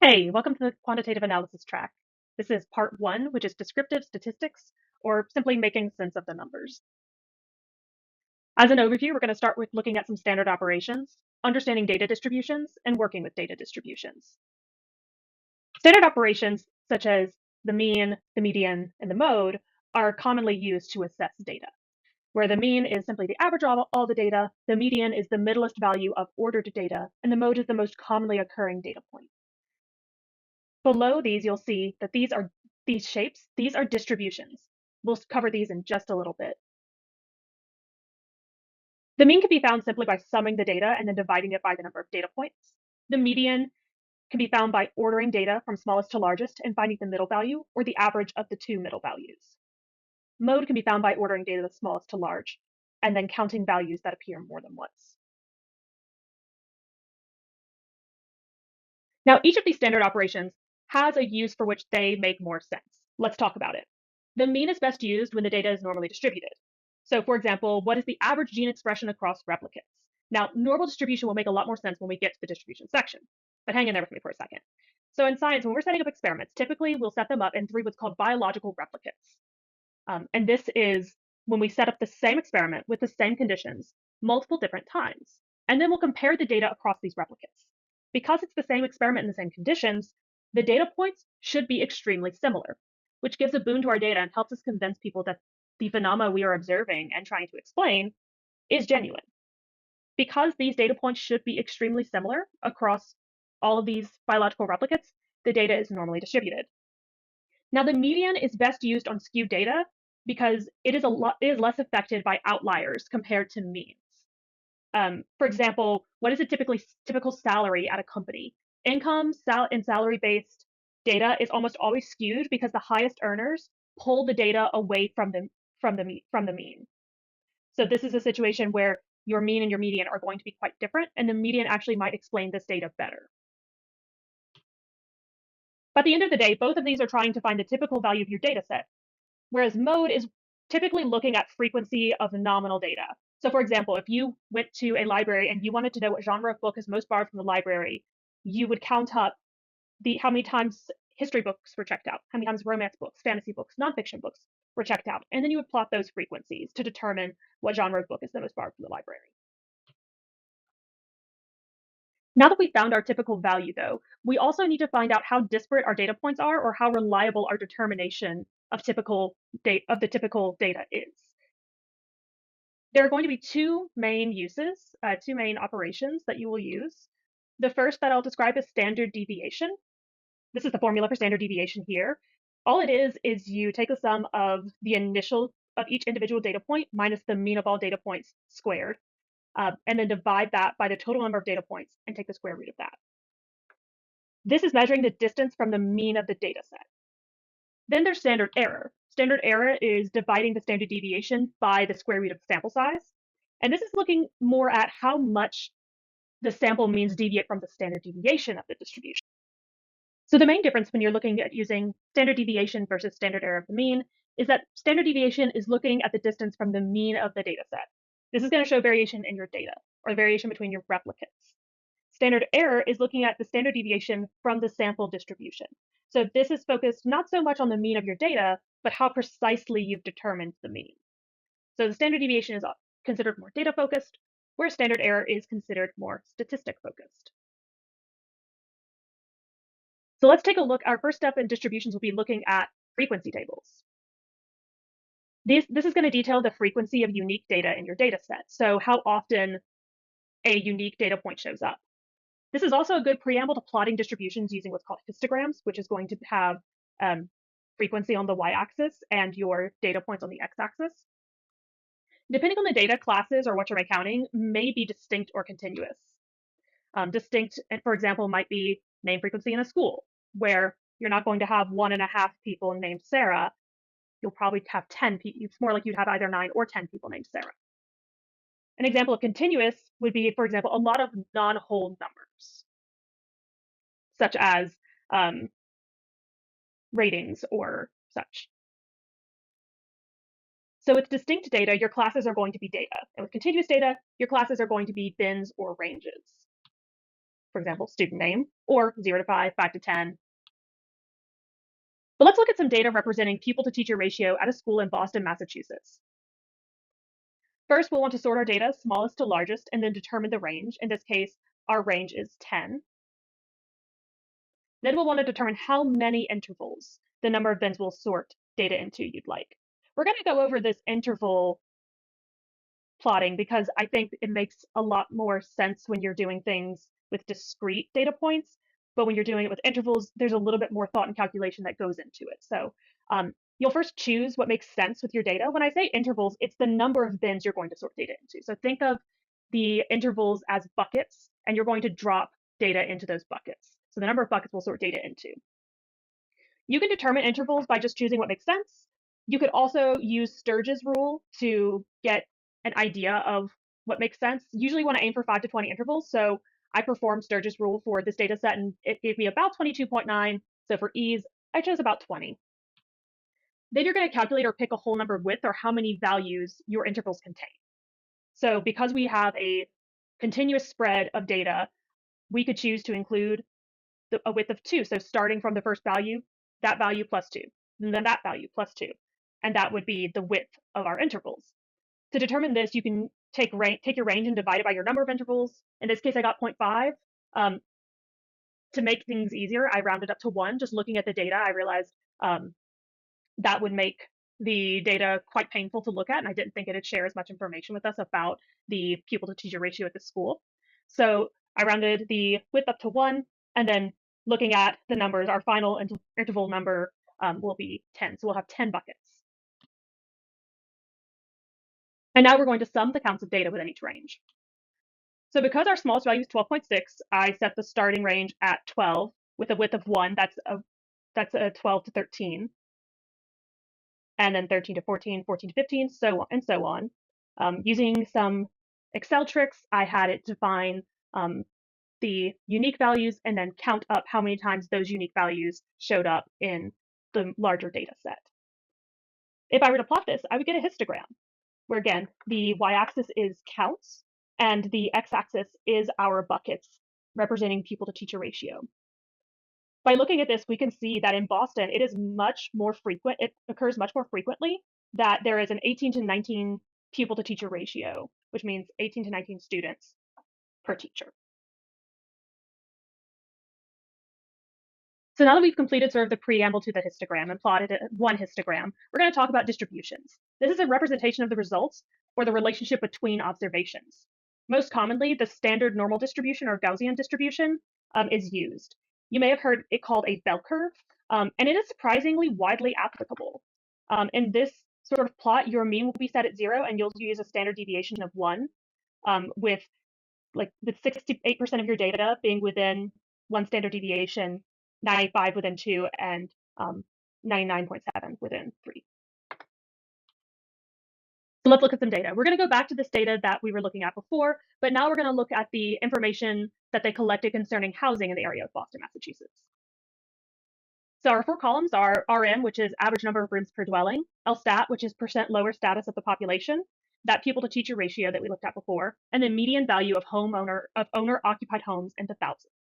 Hey, welcome to the quantitative analysis track. This is part one, which is descriptive statistics, or simply making sense of the numbers. As an overview, we're going to start with looking at some standard operations, understanding data distributions, and working with data distributions. Standard operations, such as the mean, the median, and the mode, are commonly used to assess data, where the mean is simply the average of all the data, the median is the middlest value of ordered data, and the mode is the most commonly occurring data point. Below these, you'll see that these shapes, these are distributions. We'll cover these in just a little bit. The mean can be found simply by summing the data and then dividing it by the number of data points. The median can be found by ordering data from smallest to largest and finding the middle value or the average of the two middle values. Mode can be found by ordering data the smallest to large and then counting values that appear more than once. Now, each of these standard operations has a use for which they make more sense. Let's talk about it. The mean is best used when the data is normally distributed. So for example, what is the average gene expression across replicates? Now, normal distribution will make a lot more sense when we get to the distribution section, but hang in there with me for a second. So in science, when we're setting up experiments, typically we'll set them up in three what's called biological replicates. And this is when we set up the same experiment with the same conditions multiple different times. And then we'll compare the data across these replicates. Because it's the same experiment in the same conditions, the data points should be extremely similar, which gives a boon to our data and helps us convince people that the phenomena we are observing and trying to explain is genuine. Because these data points should be extremely similar across all of these biological replicates, the data is normally distributed. Now, the median is best used on skewed data because it is less affected by outliers compared to means. For example, what is a typical salary at a company? Income and salary-based data is almost always skewed because the highest earners pull the data away from the mean. So this is a situation where your mean and your median are going to be quite different, and the median actually might explain this data better. But at the end of the day, both of these are trying to find the typical value of your data set, whereas mode is typically looking at frequency of nominal data. So for example, if you went to a library and you wanted to know what genre of book is most borrowed from the library, you would count up how many times history books were checked out, how many times romance books, fantasy books, nonfiction books were checked out, and then you would plot those frequencies to determine what genre of book is the most borrowed from the library. Now that we found our typical value, though, we also need to find out how disparate our data points are or how reliable our determination of the typical data is. There are going to be two main uses, two main operations that you will use. The first that I'll describe is standard deviation. This is the formula for standard deviation here. All it is you take the sum of the initial of each individual data point minus the mean of all data points squared, and then divide that by the total number of data points and take the square root of that. This is measuring the distance from the mean of the data set. Then there's standard error. Standard error is dividing the standard deviation by the square root of the sample size. And this is looking more at how much the sample means deviate from the standard deviation of the distribution. So the main difference when you're looking at using standard deviation versus standard error of the mean is that standard deviation is looking at the distance from the mean of the data set. This is going to show variation in your data or variation between your replicates. Standard error is looking at the standard deviation from the sample distribution. So this is focused not so much on the mean of your data, but how precisely you've determined the mean. So the standard deviation is considered more data focused, where standard error is considered more statistic focused. So let's take a look. Our first step in distributions will be looking at frequency tables. This is going to detail the frequency of unique data in your data set. So how often a unique data point shows up. This is also a good preamble to plotting distributions using what's called histograms, which is going to have frequency on the y-axis and your data points on the x-axis. Depending on the data, classes or what you're counting may be distinct or continuous. Distinct, for example, might be name frequency in a school, where you're not going to have 1.5 people named Sarah. You'll probably have 10 people. It's more like you'd have either 9 or 10 people named Sarah. An example of continuous would be, for example, a lot of non-whole numbers, such as ratings or such. So with distinct data, your classes are going to be data. And with continuous data, your classes are going to be bins or ranges. for example, student name, or 0 to 5, 5 to 10. But let's look at some data representing pupil to teacher ratio at a school in Boston, Massachusetts. First, we'll want to sort our data smallest to largest and then determine the range. In this case, our range is 10. Then we'll want to determine how many intervals, the number of bins we'll sort data into, you'd like. We're going to go over this interval plotting because I think it makes a lot more sense when you're doing things with discrete data points, but when you're doing it with intervals, there's a little bit more thought and calculation that goes into it. So you'll first choose what makes sense with your data. When I say intervals, it's the number of bins you're going to sort data into. So think of the intervals as buckets, and you're going to drop data into those buckets. So the number of buckets we'll sort data into. You can determine intervals by just choosing what makes sense. You could also use Sturge's rule to get an idea of what makes sense. Usually want to aim for 5 to 20 intervals. So I performed Sturge's rule for this data set and it gave me about 22.9. So for ease, I chose about 20. Then you're going to calculate or pick a whole number width or how many values your intervals contain. So because we have a continuous spread of data, we could choose to include a width of 2. So starting from the first value, that value plus 2, and then that value plus 2. And that would be the width of our intervals. To determine this, you can take your range and divide it by your number of intervals. In this case, I got 0.5. To make things easier, I rounded up to 1. Just looking at the data, I realized that would make the data quite painful to look at, and I didn't think it'd share as much information with us about the pupil to teacher ratio at the school. So I rounded the width up to 1, and then looking at the numbers, our final interval number will be 10. So we'll have 10 buckets. And now we're going to sum the counts of data within each range. So because our smallest value is 12.6, I set the starting range at 12 with a width of 1. That's a 12 to 13. And then 13 to 14, 14 to 15, so on and so on. Using some Excel tricks, I had it define the unique values and then count up how many times those unique values showed up in the larger data set. If I were to plot this, I would get a histogram, where again, the y-axis is counts, and the x-axis is our buckets, representing pupil to teacher ratio. By looking at this, we can see that in Boston, it is much more frequent, it occurs much more frequently that there is an 18 to 19 pupil to teacher ratio, which means 18 to 19 students per teacher. So now that we've completed sort of the preamble to the histogram and plotted one histogram, we're going to talk about distributions. This is a representation of the results or the relationship between observations. Most commonly, the standard normal distribution or Gaussian distribution is used. You may have heard it called a bell curve, and it is surprisingly widely applicable. In this sort of plot, your mean will be set at 0, and you'll use a standard deviation of 1, with 68% of your data being within 1 standard deviation, 95 within 2, and 99.7 within 3. So let's look at some data. We're going to go back to this data that we were looking at before, but now we're going to look at the information that they collected concerning housing in the area of Boston, Massachusetts. So our 4 columns are RM, which is average number of rooms per dwelling, LSTAT, which is percent lower status of the population, that pupil to teacher ratio that we looked at before, and the median value of owner occupied homes in the thousands.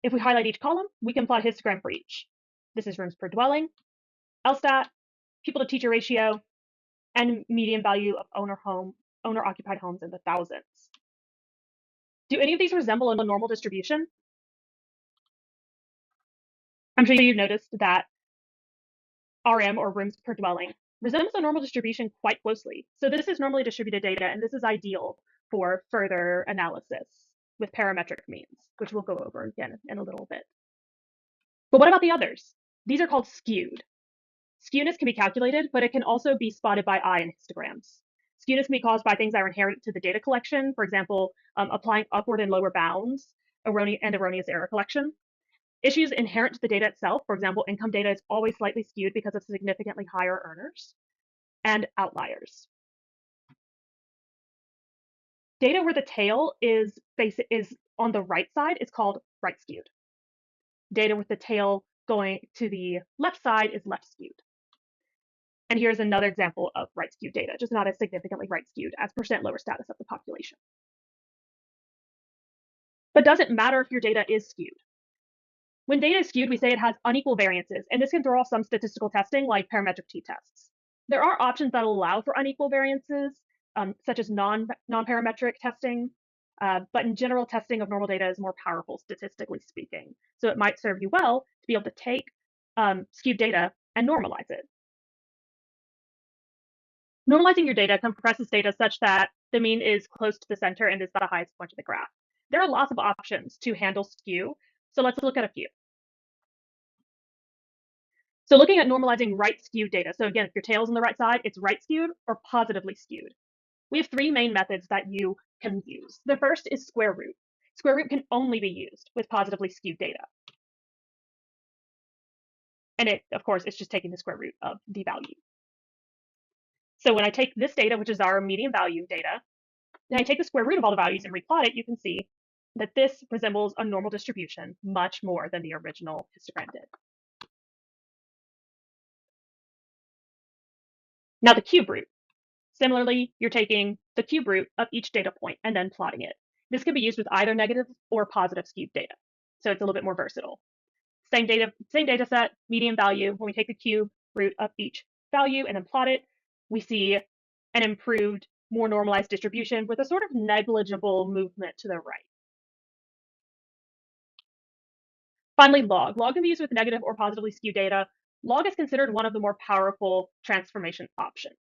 If we highlight each column, we can plot a histogram for each. This is rooms per dwelling, LSTAT, pupil to teacher ratio, and median value of owner occupied homes in the thousands. Do any of these resemble a normal distribution? I'm sure you've noticed that RM, or rooms per dwelling, resembles a normal distribution quite closely. So this is normally distributed data, and this is ideal for further analysis with parametric means, which we'll go over again in a little bit. But what about the others? These are called skewed. Skewness can be calculated, but it can also be spotted by eye in histograms. Skewness can be caused by things that are inherent to the data collection, for example, applying upward and lower bounds, and erroneous error collection. Issues inherent to the data itself, for example, income data is always slightly skewed because of significantly higher earners, and outliers. Data where the tail is on the right side is called right skewed. Data with the tail going to the left side is left skewed. And here's another example of right skewed data, just not as significantly right skewed as percent lower status of the population. but doesn't matter if your data is skewed. When data is skewed, we say it has unequal variances, and this can throw off some statistical testing like parametric t-tests. There are options that allow for unequal variances, such as non-parametric testing, but in general, testing of normal data is more powerful, statistically speaking. So it might serve you well to be able to take skewed data and normalize it. Normalizing your data compresses data such that the mean is close to the center and is the highest point of the graph. There are lots of options to handle skew, so let's look at a few. So looking at normalizing right skewed data. So again, if your tail's on the right side, it's right skewed or positively skewed. We have three main methods that you can use. The first is square root. Square root can only be used with positively skewed data. And it, of course, it's just taking the square root of the value. So when I take this data, which is our median value data, and I take the square root of all the values and replot it, you can see that this resembles a normal distribution much more than the original histogram did. Now the cube root. Similarly, you're taking the cube root of each data point and then plotting it. This can be used with either negative or positive skewed data, so it's a little bit more versatile. Same data set, median value. When we take the cube root of each value and then plot it, we see an improved, more normalized distribution with a sort of negligible movement to the right. Finally, log. Log can be used with negative or positively skewed data. Log is considered one of the more powerful transformation options.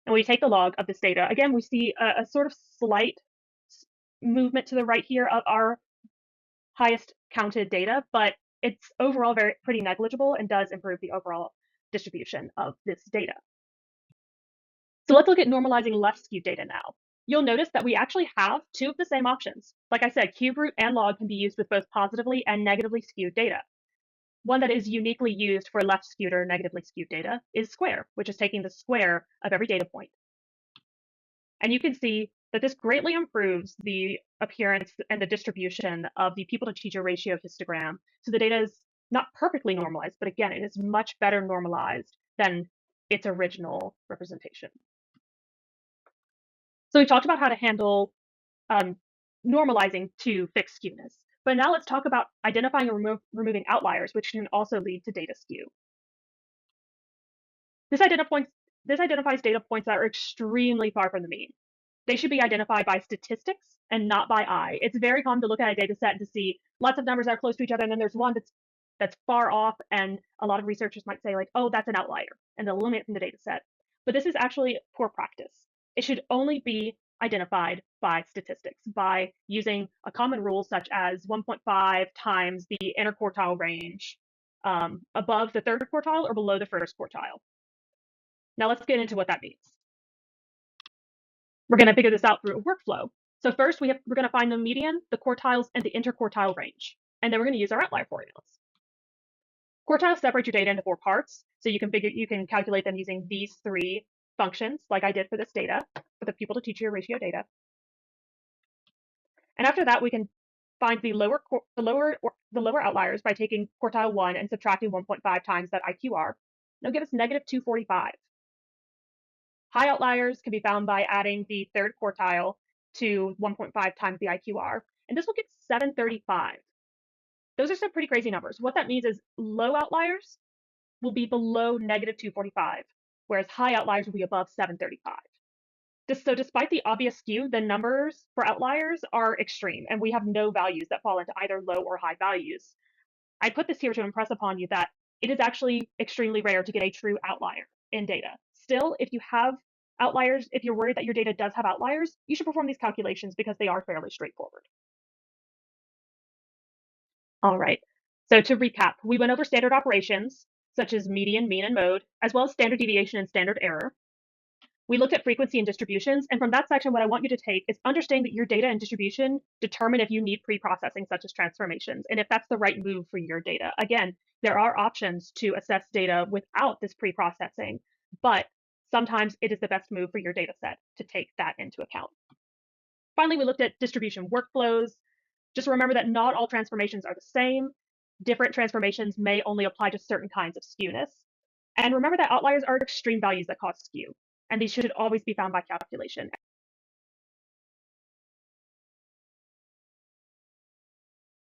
And we take the log of this data. Again, we see a sort of slight movement to the right here of our highest counted data, but it's overall pretty negligible and does improve the overall distribution of this data. So let's look at normalizing left skewed data now. You'll notice that we actually have two of the same options. Like I said, cube root and log can be used with both positively and negatively skewed data. One that is uniquely used for left skewed or negatively skewed data is square, which is taking the square of every data point. And you can see that this greatly improves the appearance and the distribution of the people to teacher ratio histogram. So the data is not perfectly normalized, but again, it is much better normalized than its original representation. So we talked about how to handle normalizing to fix skewness. But now let's talk about identifying and removing outliers, which can also lead to data skew. This identifies data points that are extremely far from the mean. They should be identified by statistics and not by eye. It's very common to look at a data set and to see lots of numbers that are close to each other, and then there's one that's far off, and a lot of researchers might say like, oh, that's an outlier, and they'll eliminate it from the data set. But this is actually poor practice. It should only be identified by statistics, by using a common rule such as 1.5 times the interquartile range above the third quartile or below the first quartile. Now let's get into what that means. We're going to figure this out through a workflow. So first, we're going to find the median, the quartiles, and the interquartile range. And then we're going to use our outlier formulas. Quartiles separate your data into 4 parts. So you can calculate them using these 3 functions, like I did for this data, for the people to teacher ratio data. And after that, we can find the lower outliers by taking quartile 1 and subtracting 1.5 times that IQR. It'll give us negative 245. High outliers can be found by adding the third quartile to 1.5 times the IQR, and this will get 735. Those are some pretty crazy numbers. What that means is low outliers will be below negative 245, whereas high outliers will be above 735. So despite the obvious skew, the numbers for outliers are extreme, and we have no values that fall into either low or high values. I put this here to impress upon you that it is actually extremely rare to get a true outlier in data. Still, if you have outliers, if you're worried that your data does have outliers, you should perform these calculations because they are fairly straightforward. All right, so to recap, we went over standard operations, such as median, mean, and mode, as well as standard deviation and standard error. We looked at frequency and distributions, and from that section, what I want you to take is understand that your data and distribution determine if you need pre-processing, such as transformations, and if that's the right move for your data. Again, there are options to assess data without this pre-processing, but sometimes it is the best move for your data set to take that into account. Finally, we looked at distribution workflows. Just remember that not all transformations are the same. Different transformations may only apply to certain kinds of skewness. And remember that outliers are extreme values that cause skew, and these should always be found by calculation.